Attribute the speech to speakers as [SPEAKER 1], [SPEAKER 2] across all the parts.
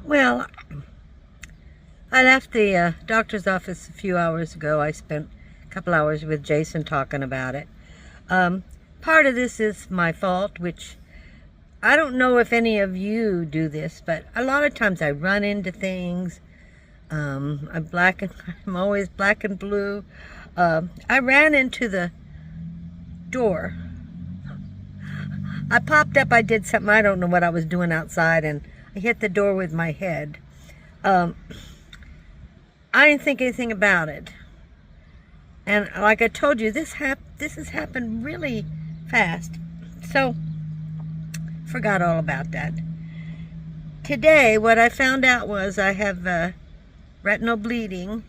[SPEAKER 1] Well, I left the doctor's office a few hours ago. I spent a couple hours with Jason talking about it. Part of this is my fault, which I don't know if any of you do this, but a lot of times I run into things. I'm always black and blue. I ran into the door. I popped up, I did something, I don't know what I was doing outside, and I hit the door with my head. I didn't think anything about it. And like I told you, this has happened really fast. So, forgot all about that. Today, what I found out was I have retinal bleeding.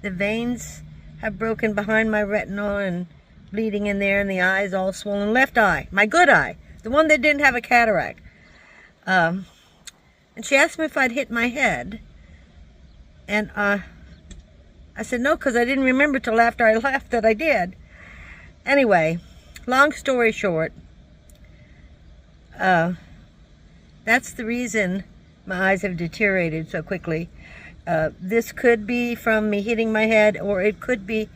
[SPEAKER 1] The veins have broken behind my retinal and bleeding in there, and the eye's all swollen. Left eye, my good eye, the one that didn't have a cataract. And she asked me if I'd hit my head. And I said no, because I didn't remember till after I left that I did. Anyway, long story short, that's the reason my eyes have deteriorated so quickly. This could be from me hitting my head, or it could be,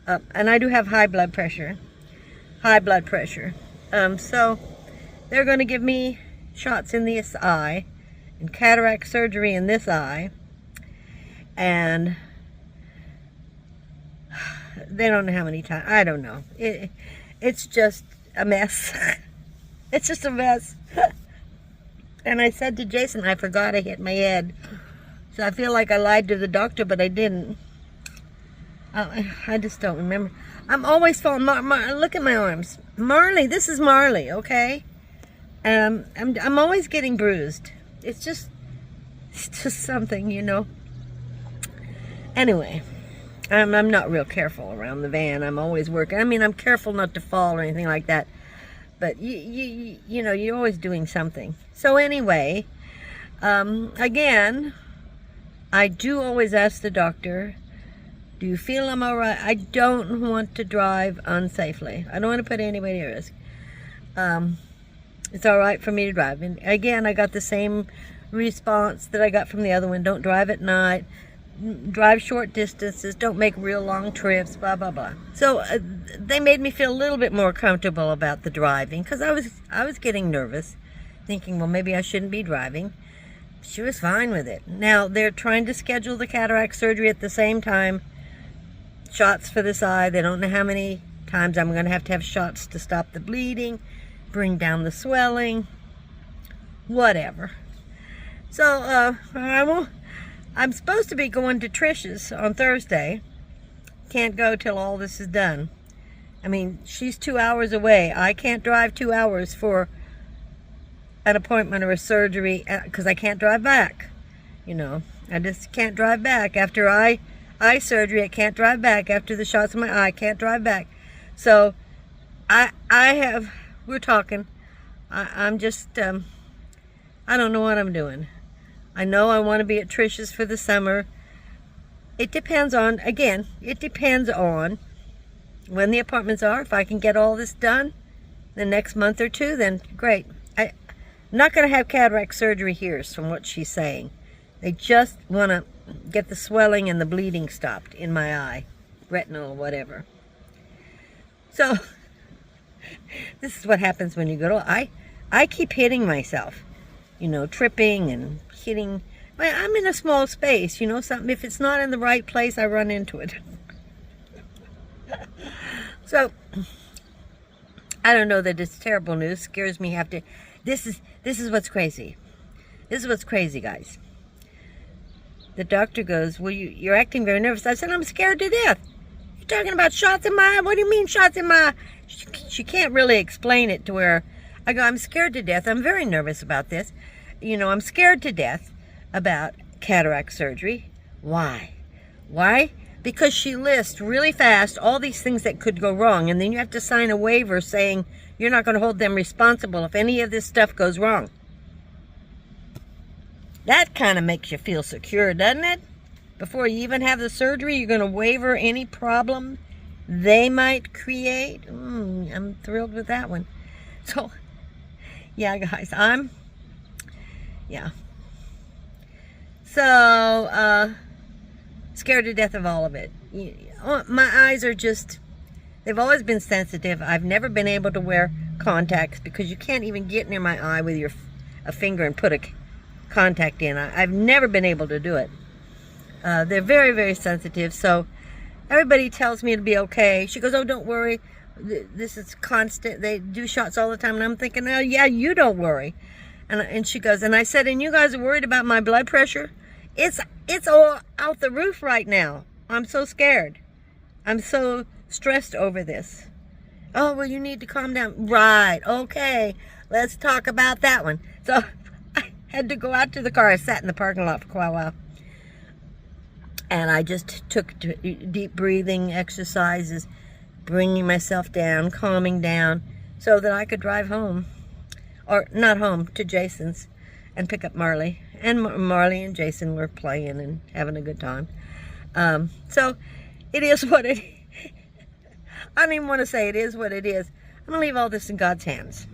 [SPEAKER 1] and I do have high blood pressure. So they're going to give me shots in this eye and cataract surgery in this eye, and they don't know how many times. I don't know. It's just a mess. It's just a mess. And I said to Jason, I forgot I hit my head. So I feel like I lied to the doctor, but I didn't. I just don't remember. I'm always falling. Look at my arms. Marley, this is Marley, okay? I'm always getting bruised. It's just something, you know. Anyway, I'm not real careful around the van. I'm always working. I mean, I'm careful not to fall or anything like that. But you know, you're always doing something. So anyway, again, I do always ask the doctor, do you feel I'm all right? I don't want to drive unsafely. I don't want to put anybody at risk. It's all right for me to drive. And again, I got the same response that I got from the other one. Don't drive at night. Drive short distances. Don't make real long trips. Blah, blah, blah. So they made me feel a little bit more comfortable about the driving, because I was getting nervous, thinking, well, maybe I shouldn't be driving. She was fine with it. Now, they're trying to schedule the cataract surgery at the same time. Shots for this eye. They don't know how many times I'm going to have shots to stop the bleeding, bring down the swelling, whatever. So, I'm supposed to be going to Trish's on Thursday. Can't go till all this is done. I mean, she's 2 hours away. I can't drive 2 hours for an appointment or a surgery, because I can't drive back. You know, I just can't drive back. After eye surgery, I can't drive back. After the shots in my eye, I can't drive back. So, we're talking. I'm just, I don't know what I'm doing. I know I want to be at Trish's for the summer. It depends on, again, it depends on when the appointments are. If I can get all this done the next month or two, then great. I'm not going to have cataract surgery here, from what she's saying. They just want to get the swelling and the bleeding stopped in my eye, retinal or whatever. So, this is what happens when you go to, I keep hitting myself, you know, tripping and hitting. I'm in a small space, you know, something, if it's not in the right place, I run into it. So, I don't know that it's terrible news, scares me, this is what's crazy. This is what's crazy, guys. The doctor goes, well, you're acting very nervous. I said, I'm scared to death. You're talking about shots in my eye? What do you mean shots in my eye? She can't really explain it to where I go, I'm scared to death. I'm very nervous about this. You know, I'm scared to death about cataract surgery. Why? Why? Because she lists really fast all these things that could go wrong, and then you have to sign a waiver saying you're not going to hold them responsible if any of this stuff goes wrong. That kind of makes you feel secure, doesn't it? Before you even have the surgery, you're going to waiver any problem they might create. I'm thrilled with that one. So, yeah, guys, So, scared to death of all of it. My eyes are just, they've always been sensitive. I've never been able to wear contacts because you can't even get near my eye with a finger and put a contact in. I've never been able to do it. They're very, very sensitive. So everybody tells me it'll be okay. She goes, oh, don't worry. This is constant. They do shots all the time. And I'm thinking, oh, yeah, you don't worry. And she goes, and I said, and you guys are worried about my blood pressure? It's all out the roof right now. I'm so scared. I'm so stressed over this. Oh, well, you need to calm down. Right. Okay. Let's talk about that one. So I had to go out to the car. I sat in the parking lot for quite a while. And I just took deep breathing exercises, bringing myself down, calming down, so that I could drive home. Or not home, to Jason's, and pick up Marley. And Marley and Jason were playing and having a good time. So it is what it is. I don't even want to say it is what it is. I'm going to leave all this in God's hands.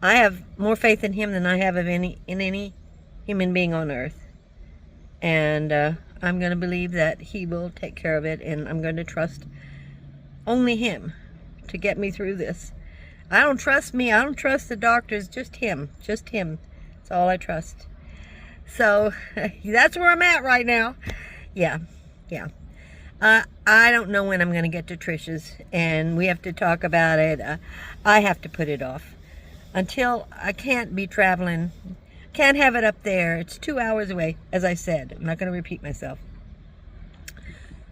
[SPEAKER 1] I have more faith in Him than I have in any human being on earth. And I'm going to believe that He will take care of it. And I'm going to trust only Him to get me through this. I don't trust me. I don't trust the doctors. Just Him. Just Him. That's all I trust. So that's where I'm at right now. Yeah. I don't know when I'm going to get to Trish's, and we have to talk about it. I have to put it off until I can't be traveling. Can't have it up there. It's 2 hours away, as I said. I'm not going to repeat myself.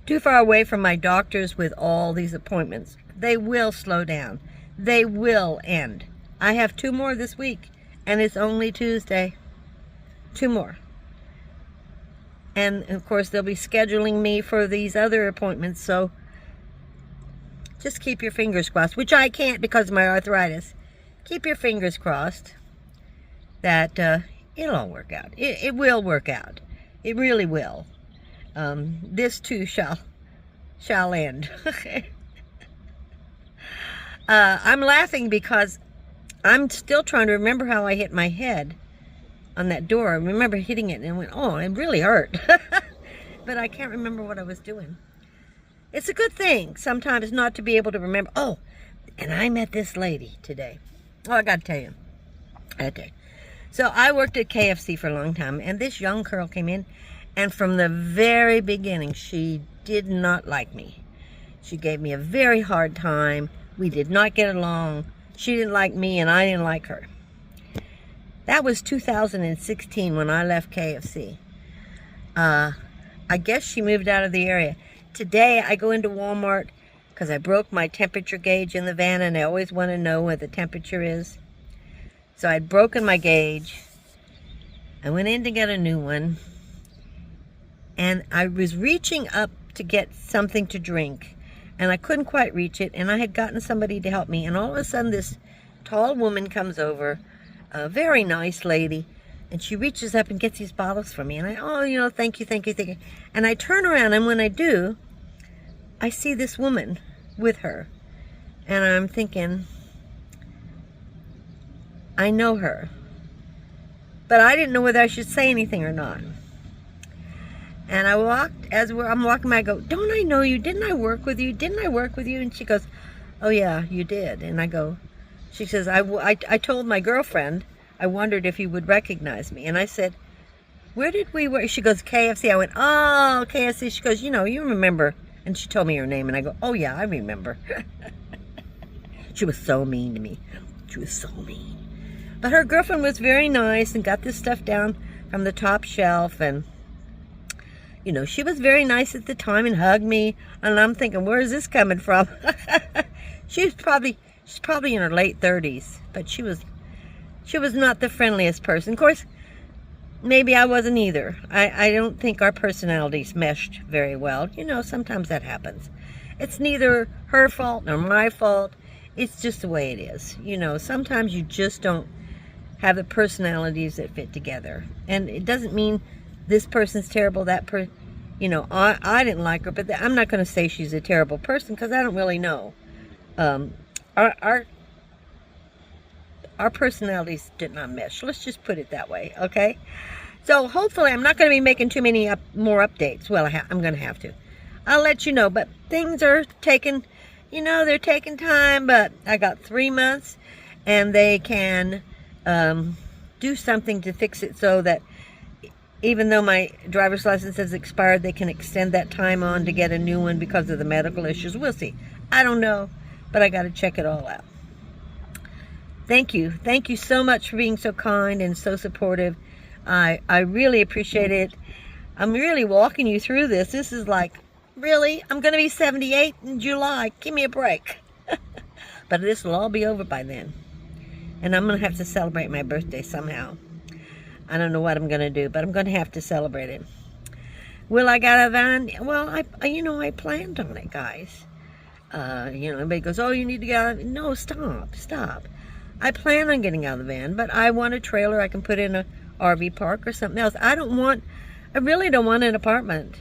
[SPEAKER 1] Too far away from my doctors with all these appointments. They will slow down. They will end. I have 2 more this week, and it's only Tuesday. 2 more. And, of course, they'll be scheduling me for these other appointments, so just keep your fingers crossed, which I can't because of my arthritis. Keep your fingers crossed that it'll all work out. It will work out. It really will. This, too, shall end. I'm laughing because I'm still trying to remember how I hit my head on that door. I remember hitting it and I went, oh, it really hurt. But I can't remember what I was doing. It's a good thing sometimes not to be able to remember. Oh, and I met this lady today. Oh, I got to tell you. Okay. So I worked at KFC for a long time, and this young girl came in, and from the very beginning, she did not like me. She gave me a very hard time. We did not get along. She didn't like me, and I didn't like her. That was 2016 when I left KFC. I guess she moved out of the area. Today, I go into Walmart because I broke my temperature gauge in the van, and I always want to know what the temperature is. So I'd broken my gauge. I went in to get a new one, and I was reaching up to get something to drink, and I couldn't quite reach it, and I had gotten somebody to help me, and all of a sudden this tall woman comes over, a very nice lady, and she reaches up and gets these bottles for me, and I, thank you. And I turn around, and when I do, I see this woman with her, and I'm thinking, I know her, but I didn't know whether I should say anything or not. And I walked, I'm walking by, I go, don't I know you? Didn't I work with you? And she goes, oh yeah, you did. And I go, she says, I told my girlfriend, I wondered if you would recognize me. And I said, where did we work? She goes, KFC. I went, oh, KFC. She goes, you remember. And she told me her name. And I go, oh yeah, I remember. She was so mean to me. She was so mean. But her girlfriend was very nice and got this stuff down from the top shelf. And, she was very nice at the time and hugged me. And I'm thinking, where is this coming from? She's probably in her late 30s. But she was not the friendliest person. Of course, maybe I wasn't either. I don't think our personalities meshed very well. Sometimes that happens. It's neither her fault nor my fault. It's just the way it is. Sometimes you just don't have the personalities that fit together. And it doesn't mean this person's terrible, that person, I didn't like her, but I'm not going to say she's a terrible person because I don't really know. Our personalities did not mesh. Let's just put it that way, okay? So hopefully I'm not going to be making too many more updates. Well, I'm going to have to. I'll let you know. But things are taking, they're taking time. But I got 3 months, and they can do something to fix it so that even though my driver's license has expired, they can extend that time on to get a new one because of the medical issues. We'll see. I don't know, but I got to check it all out. Thank you. Thank you so much for being so kind and so supportive. I really appreciate it. I'm really walking you through this. This is like, really? I'm going to be 78 in July. Give me a break. But this will all be over by then. And I'm going to have to celebrate my birthday somehow. I don't know what I'm going to do, but I'm going to have to celebrate it. Will I get a van? Well, I planned on it, guys. Everybody goes, oh, you need to get out of it. No, stop. I plan on getting out of the van, but I want a trailer I can put in a RV park or something else. I really don't want an apartment.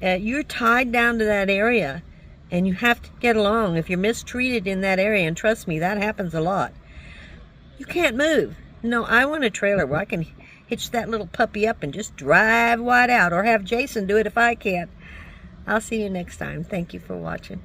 [SPEAKER 1] You're tied down to that area, and you have to get along. If you're mistreated in that area, and trust me, that happens a lot, you can't move. No, I want a trailer where I can hitch that little puppy up and just drive wide out, or have Jason do it if I can't. I'll see you next time. Thank you for watching.